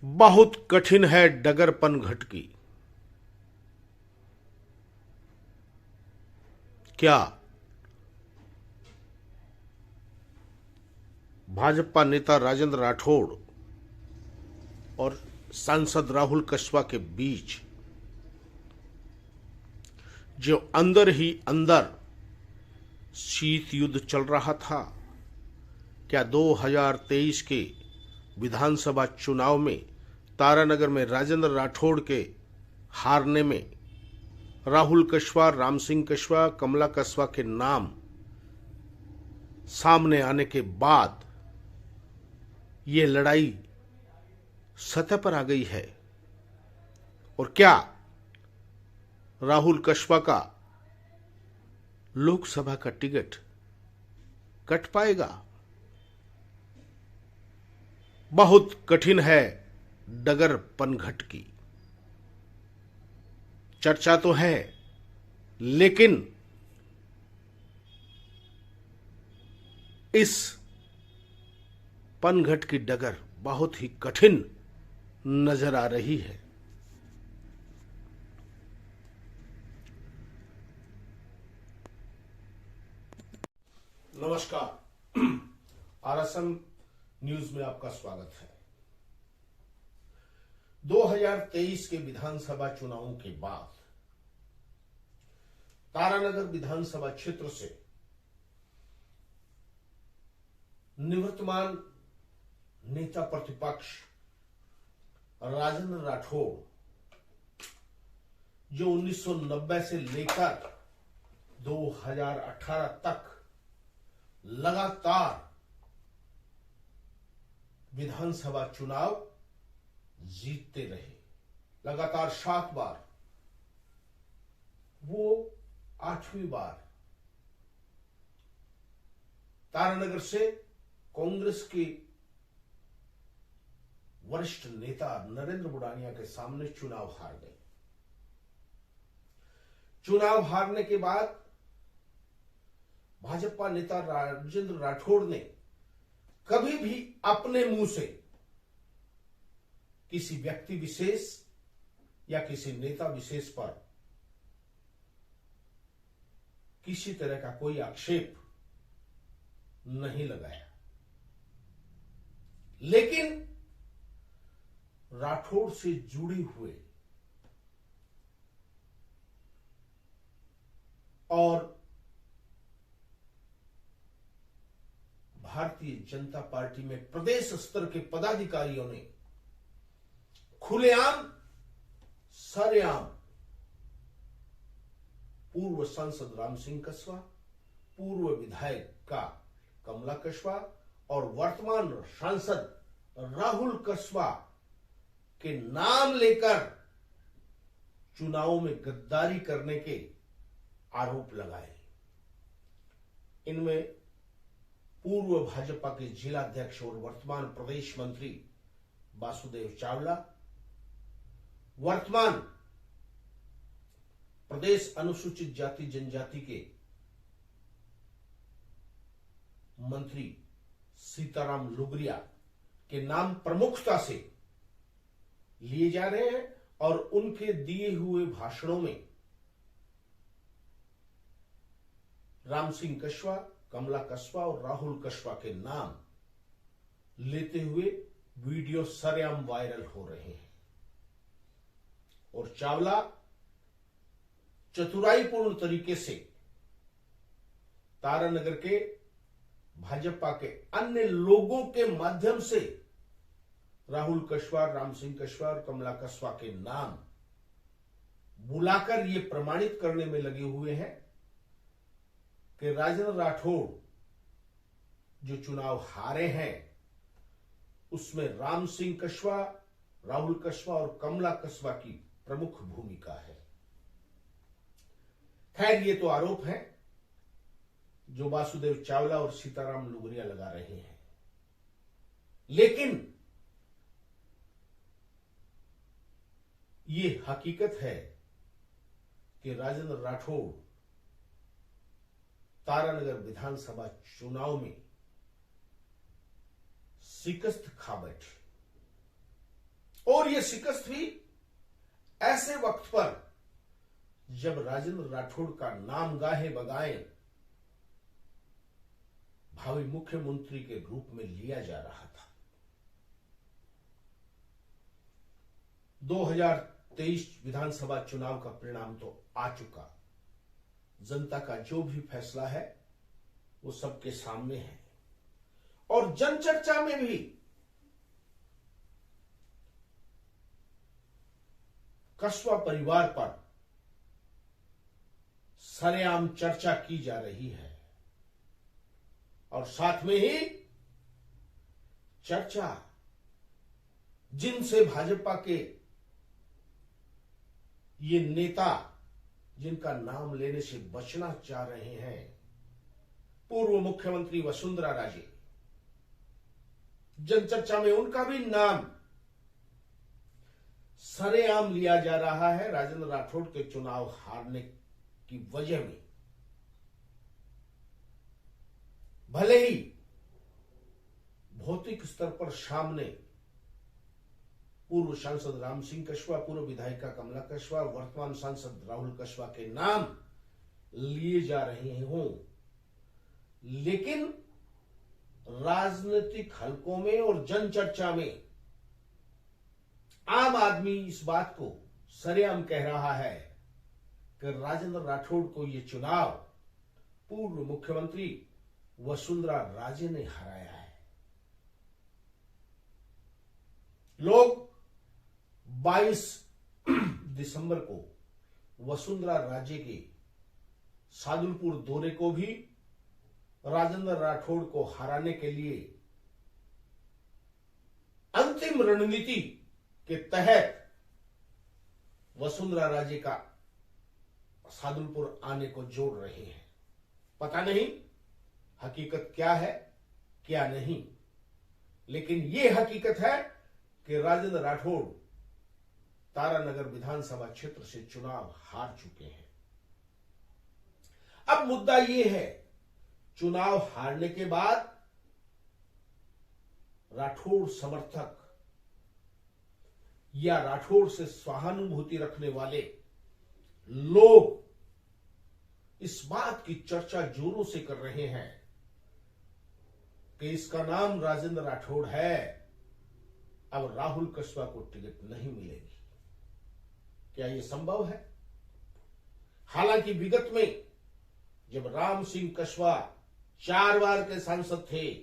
बहुत कठिन है डगर पनघट की। क्या भाजपा नेता राजेंद्र राठौड़ और सांसद राहुल कस्वा के बीच जो अंदर ही अंदर शीत युद्ध चल रहा था, क्या 2023 के विधानसभा चुनाव में तारानगर में राजेंद्र राठौड़ के हारने में राहुल कस्वा, राम सिंह कस्वा, कमला कस्वा के नाम सामने आने के बाद ये लड़ाई सतह पर आ गई है? और क्या राहुल कस्वा का लोकसभा का टिकट कट पाएगा? बहुत कठिन है डगर पनघट की। चर्चा तो है, लेकिन इस पनघट की डगर बहुत ही कठिन नजर आ रही है। नमस्कार, आरएसएम न्यूज में आपका स्वागत है। 2023 के विधानसभा चुनावों के बाद तारानगर विधानसभा क्षेत्र से निवर्तमान नेता प्रतिपक्ष राजेंद्र राठौड़, जो 1990 से लेकर 2018 तक लगातार विधानसभा चुनाव जीतते रहे, लगातार 7 बार, वो 8वीं बार तारानगर से कांग्रेस के वरिष्ठ नेता नरेंद्र बुडानिया के सामने चुनाव हार गए। चुनाव हारने के बाद भाजपा नेता राजेंद्र राठौड़ ने कभी भी अपने मुंह से किसी व्यक्ति विशेष या किसी नेता विशेष पर किसी तरह का कोई आक्षेप नहीं लगाया, लेकिन राठौड़ से जुड़े हुए और भारतीय जनता पार्टी में प्रदेश स्तर के पदाधिकारियों ने खुलेआम सरेआम पूर्व सांसद राम सिंह कस्वा, पूर्व विधायक का कमला कस्वा और वर्तमान सांसद राहुल कस्वा के नाम लेकर चुनावों में गद्दारी करने के आरोप लगाए। इनमें पूर्व भाजपा के जिला अध्यक्ष और वर्तमान प्रदेश मंत्री वासुदेव चावला, वर्तमान प्रदेश अनुसूचित जाति जनजाति के मंत्री सीताराम लुगरिया के नाम प्रमुखता से लिए जा रहे हैं और उनके दिए हुए भाषणों में राम सिंह कस्वा, कमला कस्वा और राहुल कस्वा के नाम लेते हुए वीडियो सरेआम वायरल हो रहे हैं। और चावला चतुराईपूर्ण तरीके से तारानगर के भाजपा के अन्य लोगों के माध्यम से राहुल कस्वा, राम सिंह कस्वा और कमला कस्वा के नाम बुलाकर ये प्रमाणित करने में लगे हुए हैं कि राजेंद्र राठौड़ जो चुनाव हारे हैं उसमें राम सिंह कस्वा, राहुल कस्वा और कमला कस्वा की प्रमुख भूमिका है। खैर, ये तो आरोप है जो वासुदेव चावला और सीताराम लुगरिया लगा रहे हैं, लेकिन ये हकीकत है कि राजेंद्र राठौड़ तारानगर विधानसभा चुनाव में शिकस्त खा बैठे। ये शिकस्त हुई ऐसे वक्त पर जब राजेंद्र राठौड़ का नाम गाहे बगाए भावी मुख्यमंत्री के रूप में लिया जा रहा था। 2023 विधानसभा चुनाव का परिणाम तो आ चुका। जनता का जो भी फैसला है वो सबके सामने है और जनचर्चा में भी कस्बा परिवार पर सरेआम चर्चा की जा रही है और साथ में ही चर्चा जिनसे भाजपा के ये नेता जिनका नाम लेने से बचना चाह रहे हैं, पूर्व मुख्यमंत्री वसुंधरा राजे, जनचर्चा में उनका भी नाम सरेआम लिया जा रहा है राजेंद्र राठौड़ के चुनाव हारने की वजह में। भले ही भौतिक स्तर पर सामने पूर्व सांसद राम सिंह कस्बा, पूर्व विधायिका कमला कस्बा, वर्तमान सांसद राहुल कस्बा के नाम लिए जा रहे हों, लेकिन राजनीतिक हलकों में और जनचर्चा में आम आदमी इस बात को सरेआम कह रहा है कि राजेंद्र राठौड़ को यह चुनाव पूर्व मुख्यमंत्री वसुंधरा राजे ने हराया है। लोग 22 दिसंबर को वसुंधरा राजे के सादुलपुर दौरे को भी राजेंद्र राठौड़ को हराने के लिए अंतिम रणनीति के तहत वसुंधरा राजे का सादुलपुर आने को जोड़ रहे हैं। पता नहीं हकीकत क्या है क्या नहीं, लेकिन यह हकीकत है कि राजेंद्र राठौड़ तारानगर विधानसभा क्षेत्र से चुनाव हार चुके हैं। अब मुद्दा यह है, चुनाव हारने के बाद राठौड़ समर्थक या राठौड़ से सहानुभूति रखने वाले लोग इस बात की चर्चा जोरों से कर रहे हैं कि इसका नाम राजेंद्र राठौड़ है, अब राहुल कस्बा को टिकट नहीं मिलेगी। क्या यह संभव है? हालांकि विगत में जब राम सिंह कस्बा 4 बार के सांसद थे,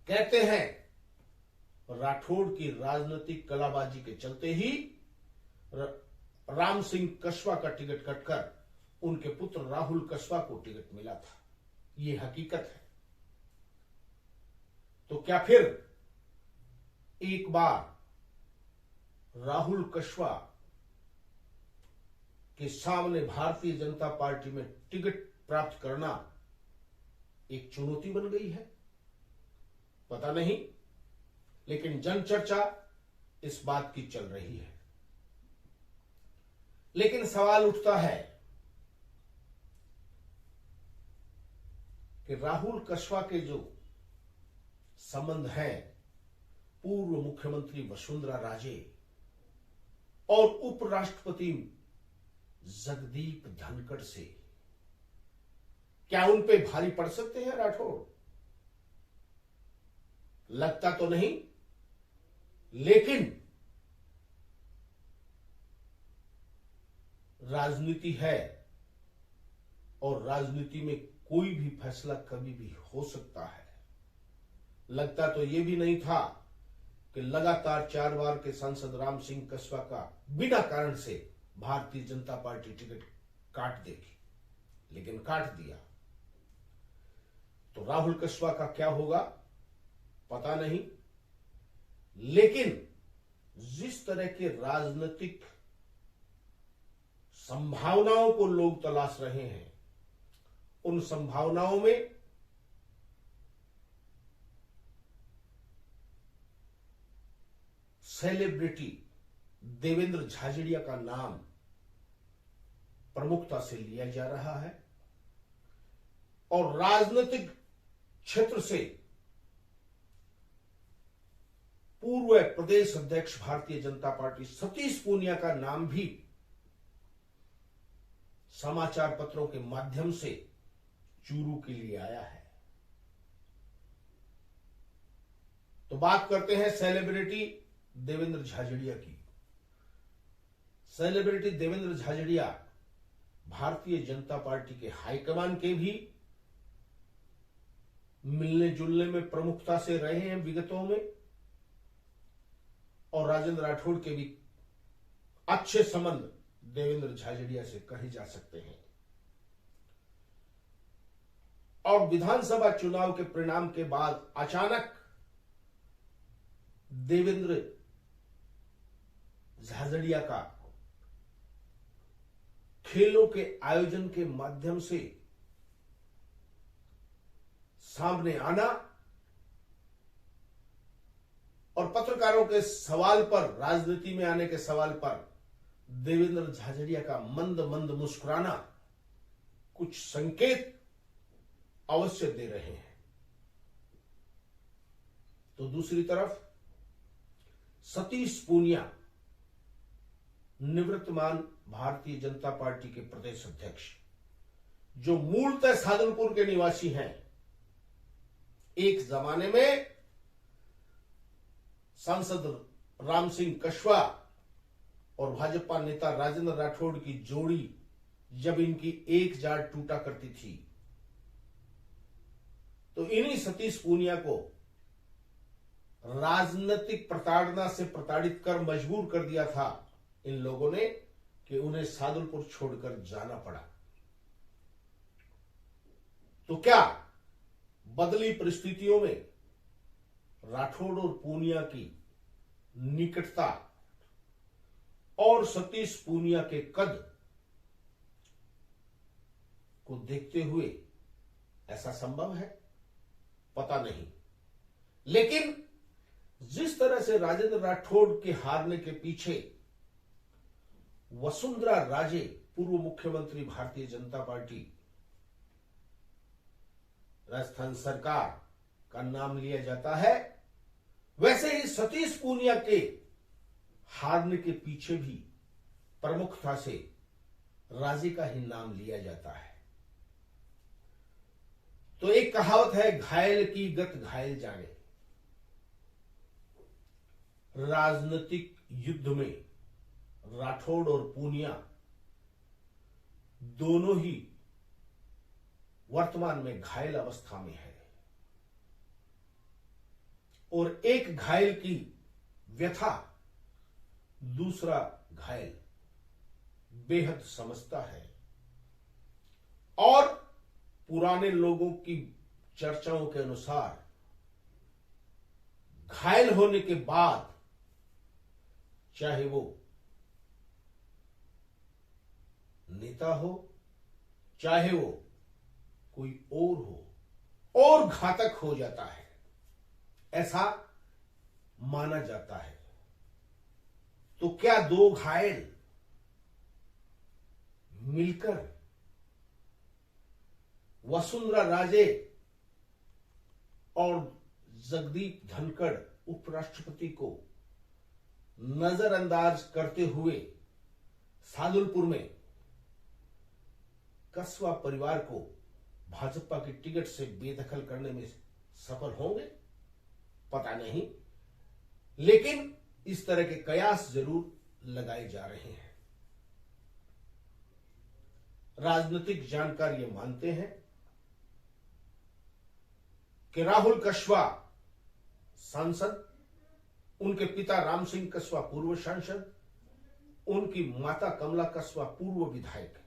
कहते हैं राठौड़ की राजनीतिक कलाबाजी के चलते ही राम सिंह कस्बा का टिकट कटकर उनके पुत्र राहुल कस्बा को टिकट मिला था। यह हकीकत है। तो क्या फिर एक बार राहुल कस्बा के सामने भारतीय जनता पार्टी में टिकट प्राप्त करना एक चुनौती बन गई है? पता नहीं, लेकिन जनचर्चा इस बात की चल रही है। लेकिन सवाल उठता है कि राहुल कस्बा के जो संबंध हैं पूर्व मुख्यमंत्री वसुंधरा राजे और उपराष्ट्रपति जगदीप धनखड़ से, क्या उन पे भारी पड़ सकते हैं राठौड़? लगता तो नहीं, लेकिन राजनीति है और राजनीति में कोई भी फैसला कभी भी हो सकता है। लगता तो यह भी नहीं था कि लगातार 4 बार के सांसद राम सिंह कस्बा का बिना कारण से भारतीय जनता पार्टी टिकट काट देगी, लेकिन काट दिया। तो राहुल कस्बा का क्या होगा पता नहीं, लेकिन जिस तरह के राजनीतिक संभावनाओं को लोग तलाश रहे हैं, उन संभावनाओं में सेलिब्रिटी देवेंद्र झाझड़िया का नाम प्रमुखता से लिया जा रहा है और राजनीतिक क्षेत्र से पूर्व प्रदेश अध्यक्ष भारतीय जनता पार्टी सतीश पूनिया का नाम भी समाचार पत्रों के माध्यम से चूरू के लिए आया है। तो बात करते हैं सेलिब्रिटी देवेंद्र झाझड़िया की। सेलिब्रिटी देवेंद्र झाझड़िया भारतीय जनता पार्टी के हाईकमान के भी मिलने जुलने में प्रमुखता से रहे हैं विगतों में, और राजेंद्र राठौड़ के भी अच्छे संबंध देवेंद्र झाझड़िया से कहे जा सकते हैं। और विधानसभा चुनाव के परिणाम के बाद अचानक देवेंद्र झाझड़िया का खेलों के आयोजन के माध्यम से सामने आना और पत्रकारों के सवाल पर, राजनीति में आने के सवाल पर देवेंद्र झाझड़िया का मंद मंद मुस्कुराना कुछ संकेत अवश्य दे रहे हैं। तो दूसरी तरफ सतीश पूनिया निवृत्तमान भारतीय जनता पार्टी के प्रदेश अध्यक्ष, जो मूलतः सादुलपुर के निवासी हैं, एक जमाने में सांसद राम सिंह कछवा और भाजपा नेता राजेंद्र राठौड़ की जोड़ी जब इनकी एक जाड़ टूटा करती थी, तो इन्हीं सतीश पूनिया को राजनीतिक प्रताड़ना से प्रताड़ित कर मजबूर कर दिया था इन लोगों ने कि उन्हें सादुलपुर छोड़कर जाना पड़ा। तो क्या बदली परिस्थितियों में राठौड़ और पूनिया की निकटता और सतीश पूनिया के कद को देखते हुए ऐसा संभव है? पता नहीं। लेकिन जिस तरह से राजेंद्र राठौड़ के हारने के पीछे वसुंधरा राजे, पूर्व मुख्यमंत्री भारतीय जनता पार्टी राजस्थान सरकार का नाम लिया जाता है, वैसे ही सतीश पूनिया के हारने के पीछे भी प्रमुखता से राजे का ही नाम लिया जाता है। तो एक कहावत है, घायल की गत घायल जाने। राजनीतिक युद्ध में राठौड़ और पूनिया दोनों ही वर्तमान में घायल अवस्था में है, और एक घायल की व्यथा दूसरा घायल बेहद समझता है। और पुराने लोगों की चर्चाओं के अनुसार घायल होने के बाद चाहे वो नेता हो, चाहे वो कोई और हो, और घातक हो जाता है, ऐसा माना जाता है। तो क्या दो घायल मिलकर वसुंधरा राजे और जगदीप धनखड़ उपराष्ट्रपति को नजरअंदाज करते हुए सादुलपुर में कछवा परिवार को भाजपा की टिकट से बेदखल करने में सफल होंगे? पता नहीं, लेकिन इस तरह के कयास जरूर लगाए जा रहे हैं। राजनीतिक जानकार ये मानते हैं कि राहुल कछवा सांसद, उनके पिता राम सिंह कछवा पूर्व सांसद, उनकी माता कमला कछवा पूर्व विधायक,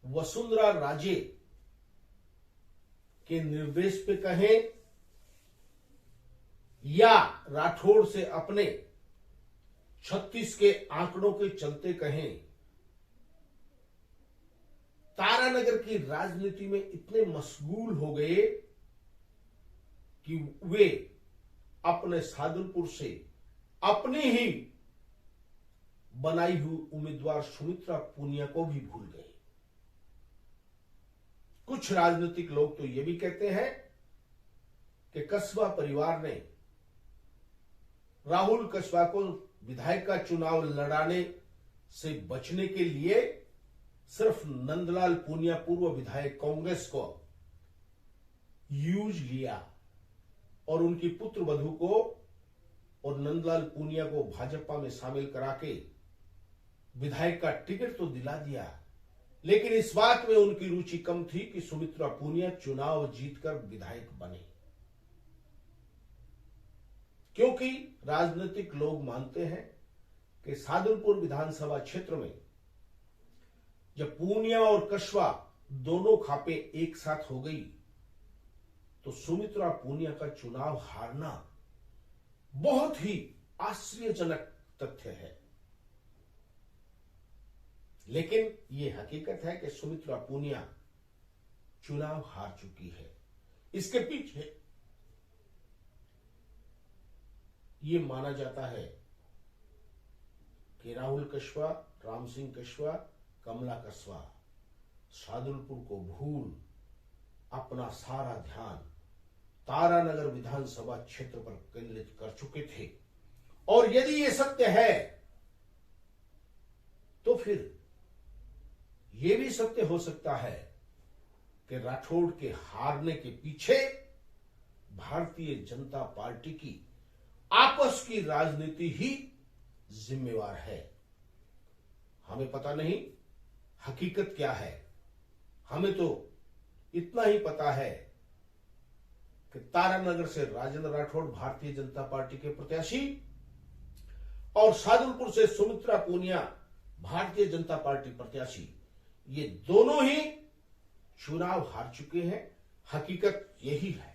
वसुंधरा राजे के निर्देश पे कहें या राठौड़ से अपने 36 के आंकड़ों के चलते कहें, तारानगर की राजनीति में इतने मशगूल हो गए कि वे अपने सादुलपुर से अपनी ही बनाई हुई उम्मीदवार सुमित्रा पूनिया को भी भूल गए। कुछ राजनीतिक लोग तो यह भी कहते हैं कि कछवा परिवार ने राहुल कस्बा को विधायक का चुनाव लड़ाने से बचने के लिए सिर्फ नंदलाल पूनिया पूर्व विधायक कांग्रेस को यूज लिया और उनकी पुत्र वधू को और नंदलाल पूनिया को भाजपा में शामिल करा के विधायक का टिकट तो दिला दिया, लेकिन इस बात में उनकी रुचि कम थी कि सुमित्रा पूनिया चुनाव जीतकर विधायक बने, क्योंकि राजनीतिक लोग मानते हैं कि सादुलपुर विधानसभा क्षेत्र में जब पूनिया और कस्बा दोनों खापे एक साथ हो गई तो सुमित्रा पूनिया का चुनाव हारना बहुत ही आश्चर्यजनक तथ्य है। लेकिन यह हकीकत है कि सुमित्रा पूनिया चुनाव हार चुकी है। इसके पीछे ये माना जाता है कि राहुल कस्बा, राम सिंह कस्बा, कमला कस्बा सादुलपुर को भूल अपना सारा ध्यान तारानगर विधानसभा क्षेत्र पर केंद्रित कर चुके थे। और यदि ये सत्य है तो फिर यह भी सत्य हो सकता है कि राठौड़ के हारने के पीछे भारतीय जनता पार्टी की आपस की राजनीति ही जिम्मेवार है। हमें पता नहीं हकीकत क्या है, हमें तो इतना ही पता है कि तारानगर से राजेंद्र राठौड़ भारतीय जनता पार्टी के प्रत्याशी और सादुलपुर से सुमित्रा पूनिया भारतीय जनता पार्टी प्रत्याशी, ये दोनों ही चुनाव हार चुके हैं। हकीकत यही है।